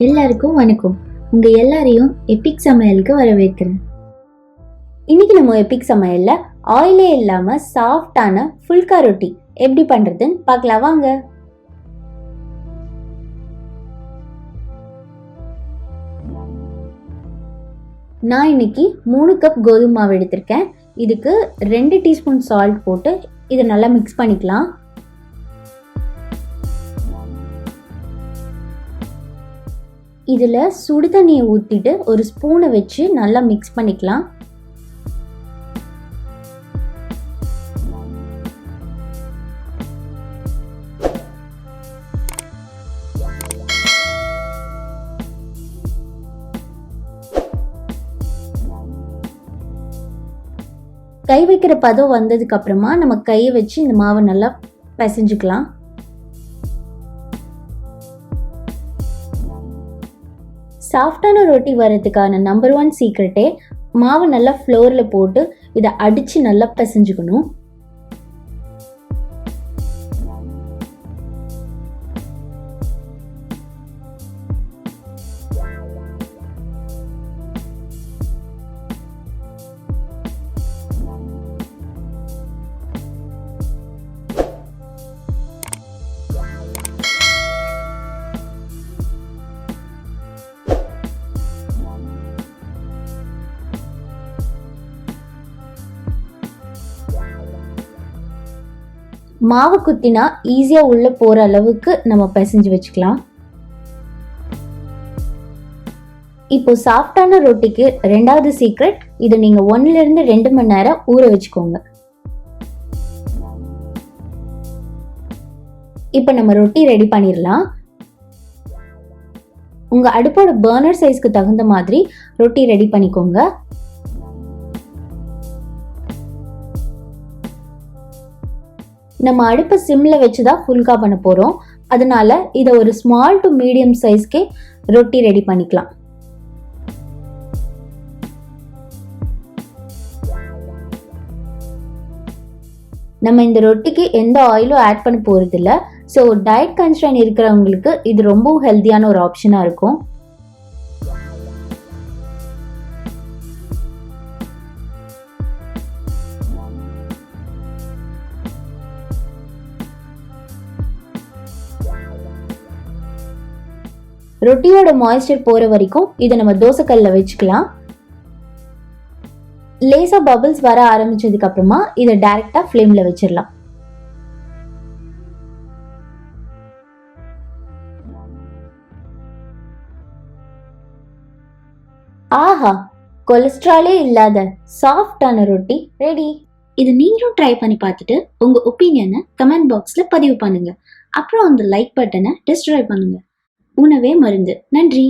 எல்லாருக்கும் வணக்கம். உங்க எல்லாரையும் எபிக் சமையலுக்கு வரவேற்கிறேன். இன்னைக்கு நம்ம எபிக் சமையல்ல ஆயிலே இல்லாம சாஃப்டான ஃபுல்கா ரொட்டி எப்படி பண்றதுன்னு பார்க்கலாம் வாங்க. நான் இன்னைக்கு 3 கப் கோதுமை மாவு எடுத்திருக்கேன். இதுக்கு 2 டீஸ்பூன் சால்ட் போட்டு இதை நல்லா மிக்ஸ் பண்ணிக்கலாம். இதில் சுடு தண்ணியை ஊற்றிட்டு ஒரு ஸ்பூனை வச்சு நல்லா மிக்ஸ் பண்ணிக்கலாம். கை வைக்கிற பதம் வந்ததுக்கு அப்புறமா நம்ம கையை வச்சு இந்த மாவை நல்லா பிசைஞ்சுக்கலாம். சாஃப்டான ரொட்டி வரதுக்கான நம்பர் 1 சீக்ரெட்டே மாவு நல்லா ஃப்ளோரில் போட்டு இதை அடித்து நல்லா பிசைஞ்சுக்கணும். மாவு குத்தினா ஈஸியாக உள்ளே போகிற அளவுக்கு நம்ம பிசைஞ்சு வச்சுக்கலாம். இப்போ சாஃப்டான ரொட்டிக்கு 2வது சீக்ரெட், இதை நீங்கள் 1லேருந்து 2 மணி நேரம் ஊற வச்சுக்கோங்க. இப்போ நம்ம ரொட்டி ரெடி பண்ணிடலாம். உங்கள் அடுப்போட பர்னர் சைஸ்க்கு தகுந்த மாதிரி ரொட்டி ரெடி பண்ணிக்கோங்க. நம்ம அடுப்பை சிம்மில் வச்சு தான் ஃபுல்கா பண்ண போகிறோம். அதனால இதை ஒரு ஸ்மால் டு மீடியம் சைஸ்க்கே ரொட்டி ரெடி பண்ணிக்கலாம். நம்ம இந்த ரொட்டிக்கு எந்த ஆயிலும் ஆட் பண்ண போகிறது இல்லை. ஸோ டயட் கன்ஸ்ட்ரெயின் இருக்கிறவங்களுக்கு இது ரொம்பவும் ஹெல்த்தியான ஒரு ஆப்ஷனாக இருக்கும். ரொட்டியோட மாய்ஸ்சர் போகிற வரைக்கும் இதை நம்ம தோசைக்கல்லில் வச்சுக்கலாம். லேசாக பபிள்ஸ் வர ஆரம்பிச்சதுக்கு அப்புறமா இதை டைரக்டாக ஃப்ளேமில் வச்சிடலாம். ஆஹா, கொலஸ்ட்ராலே இல்லாத சாஃப்டான ரொட்டி ரெடி. இது நீங்களும் ட்ரை பண்ணி பார்த்துட்டு உங்கள் ஒப்பீனியனை கமெண்ட் பாக்ஸில் பதிவு பண்ணுங்க. அப்புறம் அந்த லைக் பட்டனை டிஸ்ட்ராய் பண்ணுங்க. உணவே மருந்து. நன்றி.